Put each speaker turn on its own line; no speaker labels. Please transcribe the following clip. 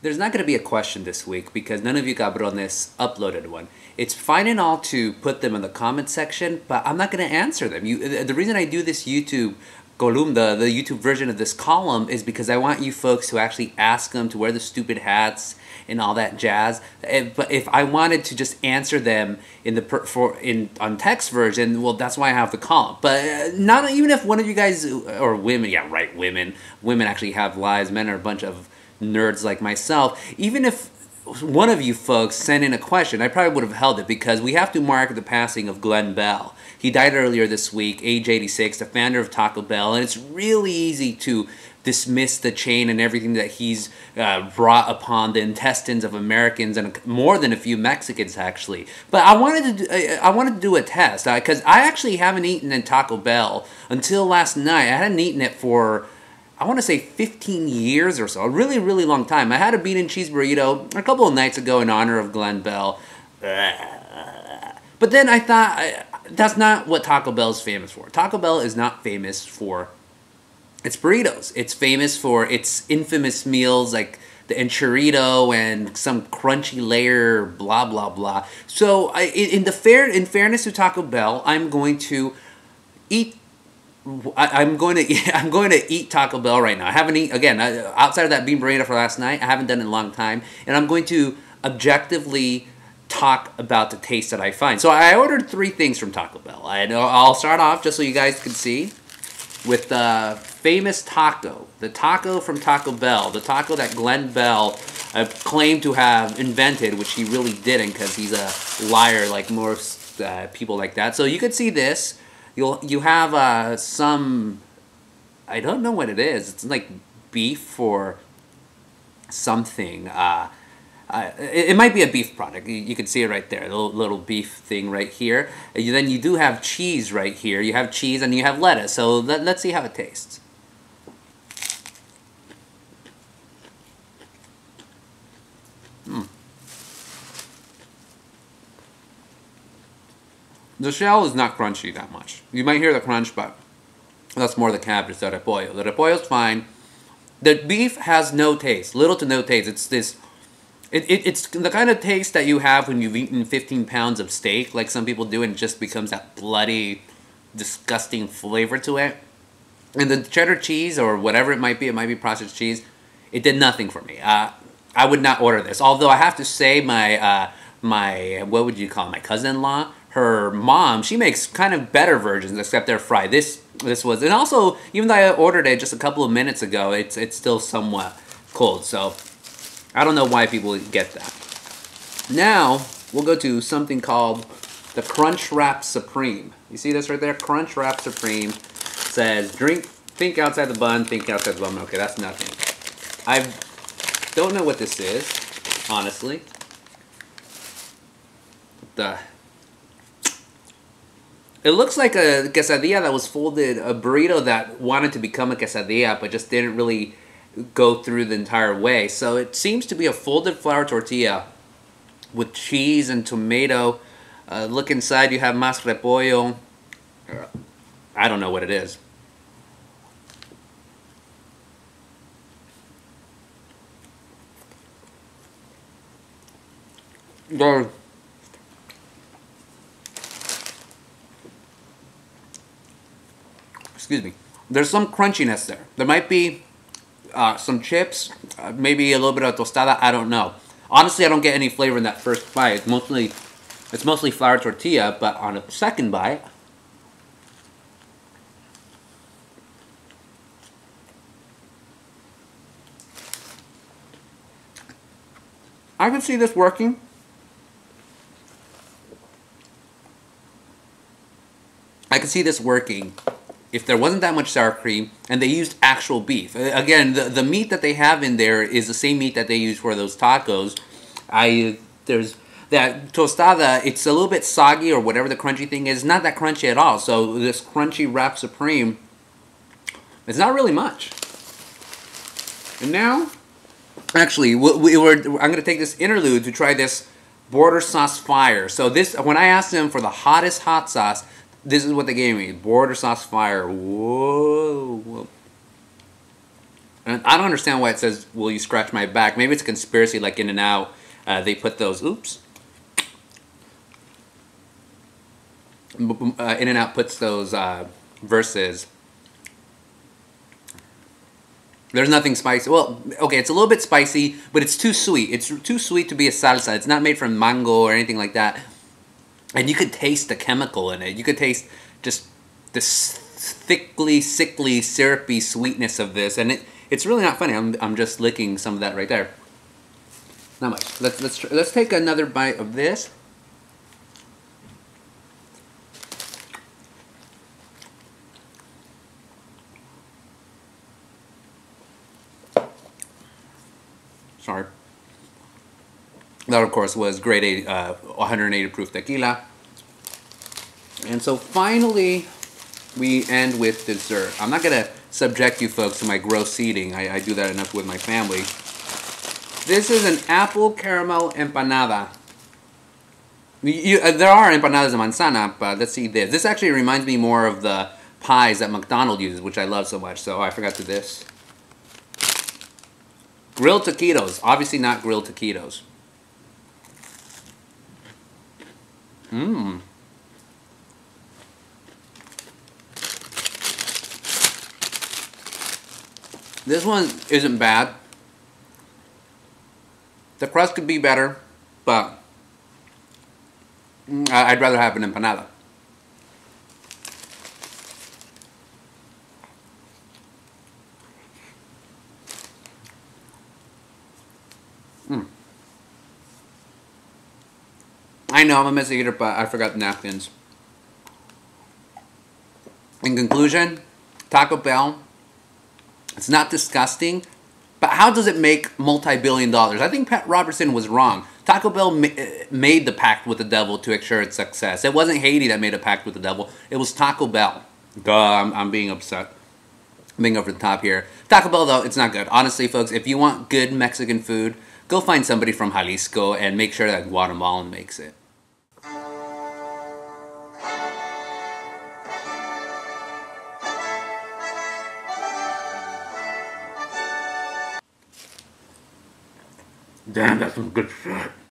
There's not going to be a question this week because none of you cabrones uploaded one. It's fine and all to put them in the comment section, but I'm not going to answer them. The reason I do this YouTube columna, the YouTube version of this column, is because I want you folks to actually ask them to wear the stupid hats and all that jazz. But if I wanted to just answer them on text version, well, that's why I have the column. But not even if one of you guys or women, yeah, right, women actually have lives. Men are a bunch of nerds like myself. Even if one of you folks sent in a question, I probably would have held it because we have to mark the passing of Glenn Bell. He died earlier this week, age 86, the founder of Taco Bell, and it's really easy to dismiss the chain and everything that he's brought upon the intestines of Americans and more than a few Mexicans actually. But I wanted to do a test because I actually haven't eaten in Taco Bell until last night. I hadn't eaten it for, I want to say 15 years or so, a really, really long time. I had a bean and cheese burrito a couple of nights ago in honor of Glenn Bell. But then I thought, that's not what Taco Bell is famous for. Taco Bell is not famous for its burritos. It's famous for its infamous meals like the enchilado and some crunchy layer, blah, blah, blah. So in fairness to Taco Bell, I'm going to eat I'm going to eat Taco Bell right now. I haven't eaten, again, outside of that bean burrito for last night, I haven't done it in a long time. And I'm going to objectively talk about the taste that I find. So I ordered 3 things from Taco Bell. I'll start off, just so you guys can see, with the famous taco. The taco from Taco Bell. The taco that Glenn Bell claimed to have invented, which he really didn't because he's a liar like most people like that. So you can see this. You have some, I don't know what it is. It's like beef or something. It might be a beef product. You can see it right there, the little beef thing right here. Then you do have cheese right here. You have cheese and you have lettuce. So let's see how it tastes. The shell is not crunchy that much. You might hear the crunch, but that's more the cabbage, the repollo. The repollo is fine. The beef has no taste, little to no taste. It's this, it's the kind of taste that you have when you've eaten 15 pounds of steak, like some people do, and it just becomes that bloody, disgusting flavor to it. And the cheddar cheese, or whatever it might be processed cheese, it did nothing for me. I would not order this. Although I have to say my what would you call it, my cousin-in-law, her mom, she makes kind of better versions, except they're fried. This was, and also, even though I ordered it just a couple of minutes ago, it's still somewhat cold. So I don't know why people get that. Now we'll go to something called the Crunchwrap Supreme. You see this right there? Crunchwrap Supreme. It says think outside the bun, think outside the bun. Okay, that's nothing. I don't know what this is, honestly. It looks like a quesadilla that was folded, a burrito that wanted to become a quesadilla, but just didn't really go through the entire way. So it seems to be a folded flour tortilla with cheese and tomato. Look inside, you have más repollo. I don't know what it is. Excuse me. There's some crunchiness there. There might be some chips, maybe a little bit of tostada. I don't know. Honestly, I don't get any flavor in that first bite. It's mostly flour tortilla, but on a second bite, I can see this working. I can see this working if there wasn't that much sour cream and they used actual beef. Again, the meat that they have in there is the same meat that they use for those tacos. There's that tostada, it's a little bit soggy or whatever the crunchy thing is. Not that crunchy at all. So this crunchy wrap supreme, it's not really much. And now, actually, I'm going to take this interlude to try this border sauce fire. So this, when I asked them for the hottest hot sauce, this is what they gave me. Border sauce fire. Whoa. And I don't understand why it says, "Will you scratch my back?" Maybe it's a conspiracy, like In-N-Out. They put those. Oops. In-N-Out puts those verses. There's nothing spicy. Well, okay, it's a little bit spicy, but it's too sweet. It's too sweet to be a salsa. It's not made from mango or anything like that. And you could taste the chemical in it. You could taste just this thickly, sickly, syrupy sweetness of this, and it's really not funny. I'm just licking some of that right there. Not much. Let's take another bite of this. Sorry. That, of course, was grade A, 180 proof tequila. And so finally, we end with dessert. I'm not going to subject you folks to my gross eating. I do that enough with my family. This is an apple caramel empanada. There are empanadas de manzana, but let's see this. This actually reminds me more of the pies that McDonald's uses, which I love so much. So I forgot to do this. Grilled taquitos. Obviously not grilled taquitos. Mmm. This one isn't bad. The crust could be better, but I'd rather have an empanada. I know I'm a messy eater, but I forgot the napkins. In conclusion, Taco Bell, it's not disgusting, but how does it make multi-billion dollars? I think Pat Robertson was wrong. Taco Bell made the pact with the devil to ensure its success. It wasn't Haiti that made a pact with the devil. It was Taco Bell. Duh, I'm being upset. I'm being over the top here. Taco Bell, though, it's not good. Honestly, folks, if you want good Mexican food, go find somebody from Jalisco and make sure that Guatemalan makes it. Damn, that's some good shit.